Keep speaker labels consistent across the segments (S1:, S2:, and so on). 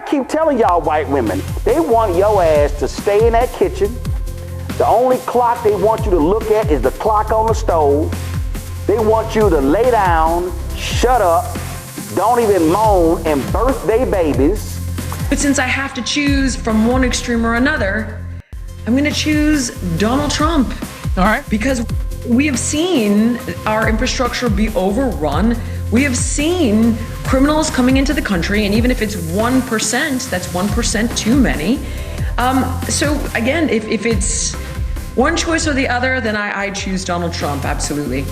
S1: keep telling y'all white women, they want your ass to stay in that kitchen. The only clock they want you to look at is the clock on the stove. They want you to lay down, shut up, don't even moan, and birth their babies.
S2: But since I have to choose from one extreme or another, I'm going to choose Donald Trump.
S3: All right.
S2: Because we have seen our infrastructure be overrun. We have seen criminals coming into the country, and even if it's 1%, that's 1% too many. So again, if it's one choice or the other, then I choose Donald Trump, absolutely.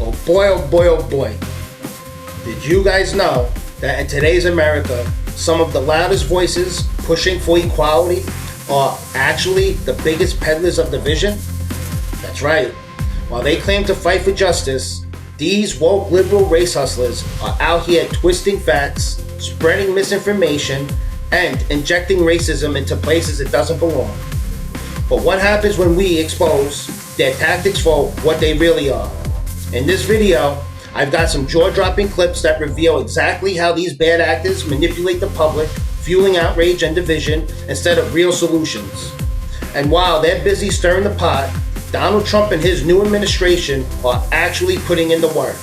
S4: Oh boy, oh boy, oh boy. Did you guys know that in today's America, some of the loudest voices pushing for equality are actually the biggest peddlers of division? That's right. While they claim to fight for justice, these woke liberal race hustlers are out here twisting facts, spreading misinformation, and injecting racism into places it doesn't belong. But what happens when we expose their tactics for what they really are? In this video, I've got some jaw-dropping clips that reveal exactly how these bad actors manipulate the public, fueling outrage and division instead of real solutions. And while they're busy stirring the pot, Donald Trump and his new administration are actually putting in the work.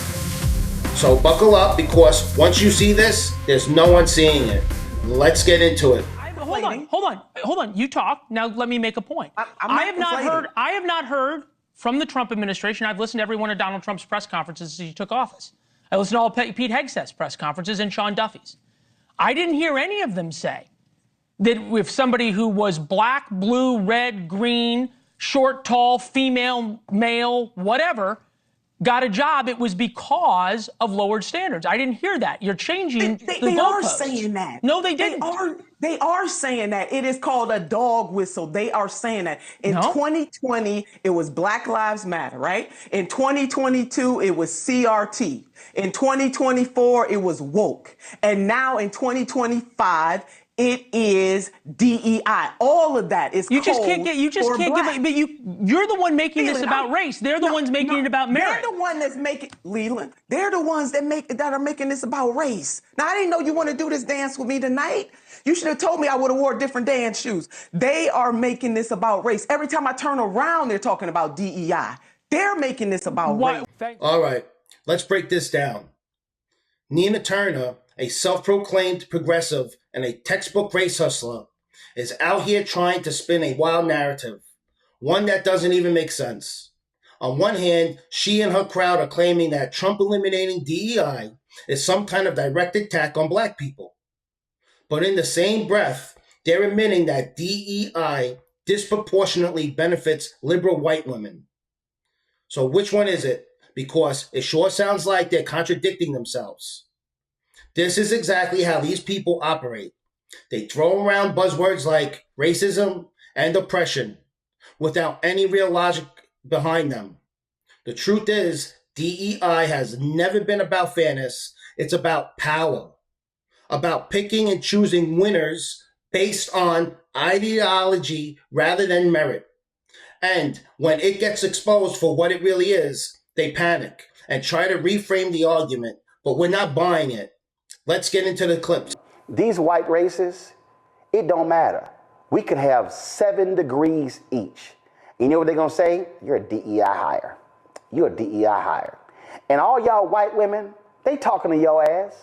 S4: So buckle up, because once you see this, there's no one seeing it. Let's get into it.
S3: Hold on. You talk. Now let me make a point. I have not heard from the Trump administration. I've listened to every one of Donald Trump's press conferences since he took office. I listened to all Pete Hegseth's press conferences and Sean Duffy's. I didn't hear any of them say that if somebody who was black, blue, red, green, short, tall, female, male, whatever, got a job, it was because of lowered standards. I didn't hear that. You're changing the
S5: They are
S3: goalposts.
S5: saying that.
S3: No, they didn't.
S5: They are saying that. It is called a dog whistle. They are saying that. In 2020, it was Black Lives Matter, right? In 2022, it was CRT. In 2024, it was woke. And now in 2025, it is DEI. All of that is
S3: You just can't give it, but you're the one making
S5: Leland,
S3: this about race. They're the ones making it about merit.
S5: They're the one that's making, Leland, they're the ones that are making this about race. Now, I didn't know you want to do this dance with me tonight. You should have told me I would have wore different dance shoes. They are making this about race. Every time I turn around, they're talking about DEI. They're making this about race.
S4: All right, let's break this down. Nina Turner, a self-proclaimed progressive and a textbook race hustler, is out here trying to spin a wild narrative, one that doesn't even make sense. On one hand, she and her crowd are claiming that Trump eliminating DEI is some kind of direct attack on black people. But in the same breath, they're admitting that DEI disproportionately benefits liberal white women. So which one is it? Because it sure sounds like they're contradicting themselves. This is exactly how these people operate. They throw around buzzwords like racism and oppression without any real logic behind them. The truth is, DEI has never been about fairness. It's about power, about picking and choosing winners based on ideology rather than merit. And when it gets exposed for what it really is, they panic and try to reframe the argument, but we're not buying it. Let's get into the clips.
S1: These white races, it don't matter. We could have 7 degrees each. You know what they're gonna say? You're a DEI hire. You're a DEI hire. And all y'all white women, they talking to your ass.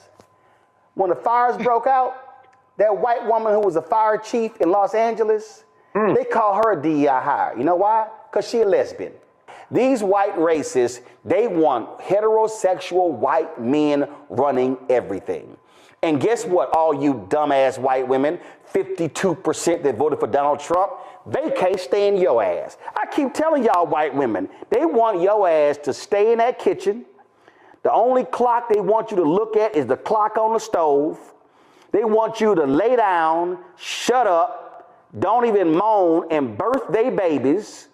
S1: When the fires broke out, that white woman who was a fire chief in Los Angeles, they call her a DEI hire. You know why? Because she a lesbian. These white racists, they want heterosexual white men running everything. And guess what, all you dumbass white women, 52% that voted for Donald Trump, they can't stand your ass. I keep telling y'all white women, they want your ass to stay in that kitchen. The only clock they want you to look at is the clock on the stove. They want you to lay down, shut up, don't even moan, and birth their babies,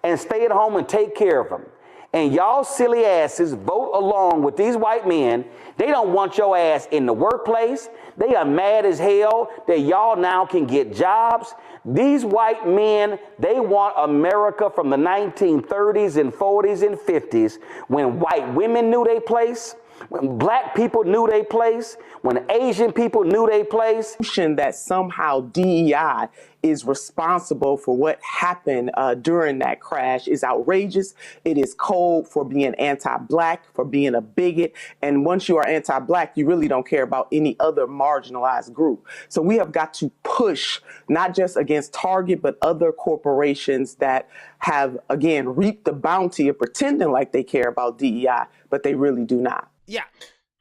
S1: and stay at home and take care of them. And y'all silly asses vote along with these white men. They don't want your ass in the workplace. They are mad as hell that y'all now can get jobs. These white men, they want America from the 1930s and 40s and 50s, when white women knew their place, when black people knew their place, When Asian people knew their place.
S5: That somehow DEI is responsible for what happened during that crash is outrageous. It is code for being anti-Black, for being a bigot. And once you are anti-Black, you really don't care about any other marginalized group. So we have got to push not just against Target, but other corporations that have, again, reaped the bounty of pretending like they care about DEI, but they really do not.
S3: Yeah.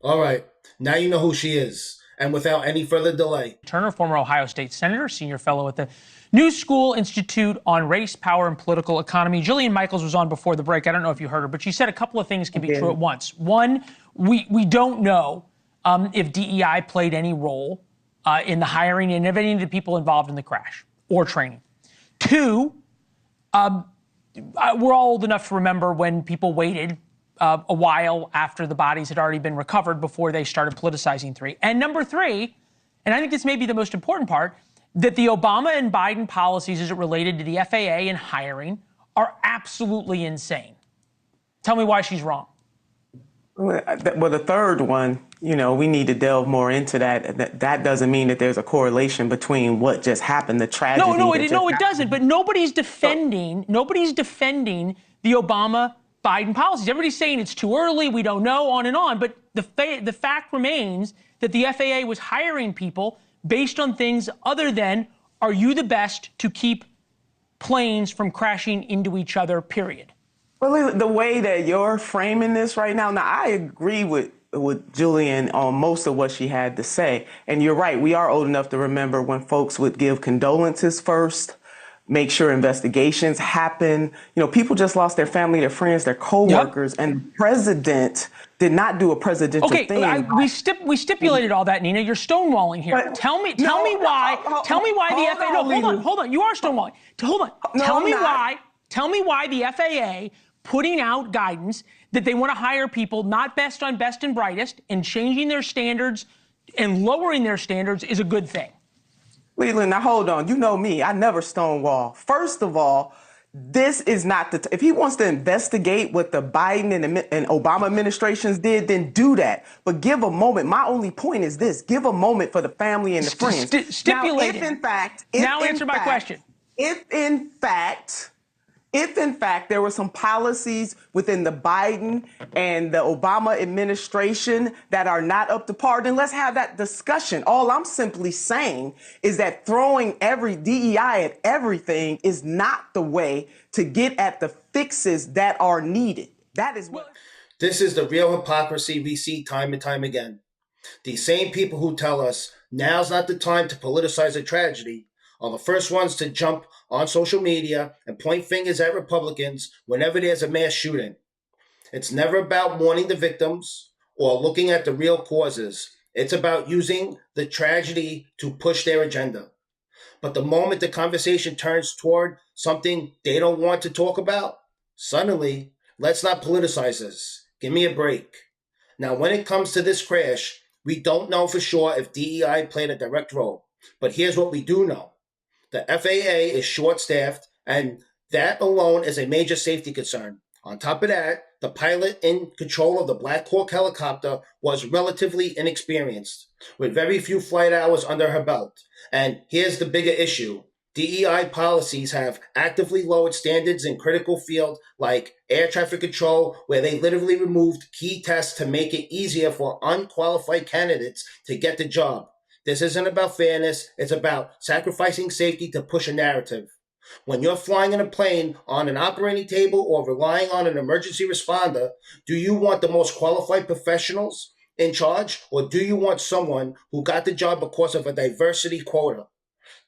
S4: All right. Now you know who she is. And without any further delay.
S3: Turner, former Ohio State Senator, senior fellow at the New School Institute on Race, Power, and Political Economy. Jillian Michaels was on before the break. I don't know if you heard her, but she said a couple of things can be true at once. One, we don't know if DEI played any role in the hiring and of any of the people involved in the crash or training. Two, we're all old enough to remember when people waited a while after the bodies had already been recovered before they started politicizing three. And number three, and I think this may be the most important part, that the Obama and Biden policies as it related to the FAA and hiring are absolutely insane. Tell me why she's wrong.
S5: Well, the third one, we need to delve more into that. That doesn't mean that there's a correlation between what just happened, the tragedy.
S3: No, it doesn't. But nobody's defending the Obama Biden policies. Everybody's saying it's too early, we don't know, on and on. But the fact remains that the FAA was hiring people based on things other than, are you the best to keep planes from crashing into each other, period.
S5: Well, the way that you're framing this right now, I agree with Julian on most of what she had to say. And you're right, we are old enough to remember when folks would give condolences first, make sure investigations happen. People just lost their family, their friends, their coworkers, and the president did not do a presidential thing.
S3: We stipulated all that, Nina. You're stonewalling here. But tell me why the FAA. No, hold on. You are stonewalling. Hold on. Tell me why the FAA putting out guidance that they want to hire people not best on best and brightest, and changing their standards and lowering their standards is a good thing.
S5: Leland, now hold on. You know me. I never stonewall. First of all, this is not if he wants to investigate what the Biden and Obama administrations did, then do that. But give a moment. My only point is this: give a moment for the family and the friends.
S3: Stipulate.
S5: Now,
S3: answer my question.
S5: If in fact there were some policies within the Biden and the Obama administration that are not up to par, then let's have that discussion. All I'm simply saying is that throwing every DEI at everything is not the way to get at the fixes that are needed. That is what.
S4: This is the real hypocrisy we see time and time again. These same people who tell us now's not the time to politicize a tragedy are the first ones to jump on social media and point fingers at Republicans whenever there's a mass shooting. It's never about mourning the victims or looking at the real causes. It's about using the tragedy to push their agenda. But the moment the conversation turns toward something they don't want to talk about, suddenly, let's not politicize this. Give me a break. Now, when it comes to this crash, we don't know for sure if DEI played a direct role. But here's what we do know. The FAA is short-staffed, and that alone is a major safety concern. On top of that, the pilot in control of the Black Hawk helicopter was relatively inexperienced, with very few flight hours under her belt. And here's the bigger issue. DEI policies have actively lowered standards in critical fields like air traffic control, where they literally removed key tests to make it easier for unqualified candidates to get the job. This isn't about fairness. It's about sacrificing safety to push a narrative. When you're flying in a plane on an operating table or relying on an emergency responder, do you want the most qualified professionals in charge, or do you want someone who got the job because of a diversity quota?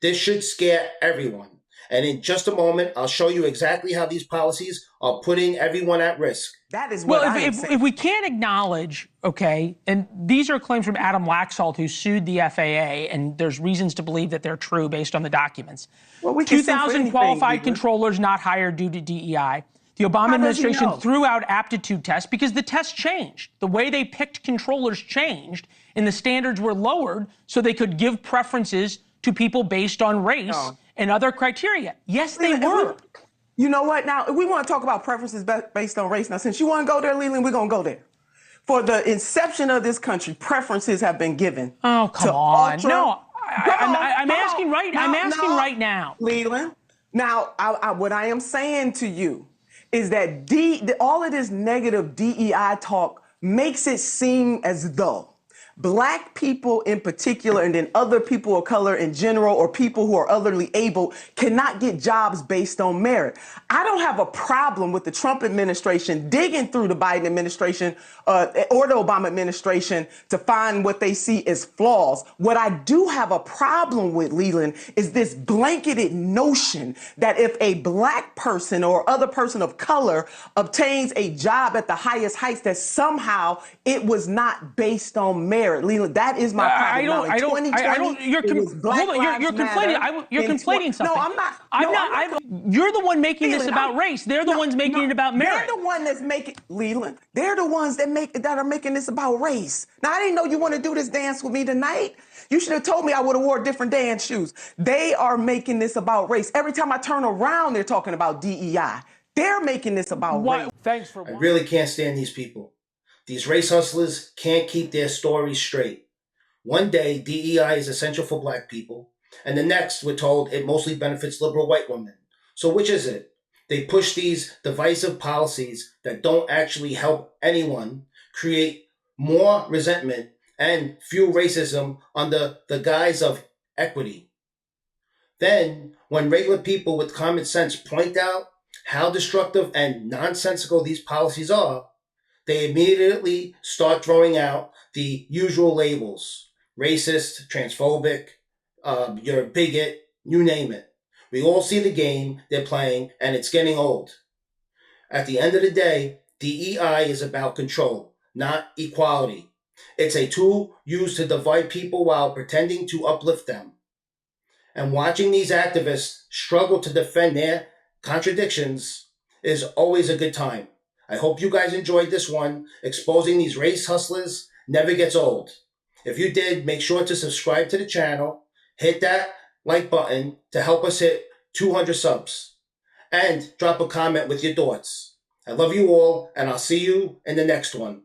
S4: This should scare everyone. And in just a moment, I'll show you exactly how these policies are putting everyone at risk.
S5: That is what
S3: if we can't acknowledge, and these are claims from Adam Laxalt, who sued the FAA, and there's reasons to believe that they're true based on the documents. 2,000 qualified controllers not hired due to DEI. The Obama administration threw out aptitude tests because the tests changed. The way they picked controllers changed, and the standards were lowered so they could give preferences to people based on race and other criteria. Yes, they were.
S5: You know what? Now, we want to talk about preferences based on race. Now, since you want to go there, Leland, we're going to go there. For the inception of this country, preferences have been given.
S3: Oh, come on. No, I'm asking right now.
S5: Leland. Now, what I am saying to you is that all of this negative DEI talk makes it seem as though Black people in particular, and then other people of color in general, or people who are otherly able, cannot get jobs based on merit. I don't have a problem with the Trump administration digging through the Biden administration or the Obama administration to find what they see as flaws. What I do have a problem with, Leland, is this blanketed notion that if a Black person or other person of color obtains a job at the highest heights, that somehow it was not based on merit. Leland, that is my problem.
S3: You're conflating something.
S5: No, I'm not.
S3: You're the one making this about race. They're the ones making it about merit.
S5: They're the one that's making, Leland, they're the ones that are making this about race. Now, I didn't know you want to do this dance with me tonight. You should have told me I would have wore different dance shoes. They are making this about race. Every time I turn around, they're talking about DEI. They're making this about race.
S3: Thanks for
S4: I really can't stand these people. These race hustlers can't keep their stories straight. One day, DEI is essential for Black people, and the next, we're told it mostly benefits liberal white women. So which is it? They push these divisive policies that don't actually help anyone, create more resentment, and fuel racism under the guise of equity. Then, when regular people with common sense point out how destructive and nonsensical these policies are, they immediately start throwing out the usual labels: racist, transphobic, you're a bigot, you name it. We all see the game they're playing, and it's getting old. At the end of the day, DEI is about control, not equality. It's a tool used to divide people while pretending to uplift them. And watching these activists struggle to defend their contradictions is always a good time. I hope you guys enjoyed this one. Exposing these race hustlers never gets old. If you did, make sure to subscribe to the channel, hit that like button to help us hit 200 subs, and drop a comment with your thoughts. I love you all, and I'll see you in the next one.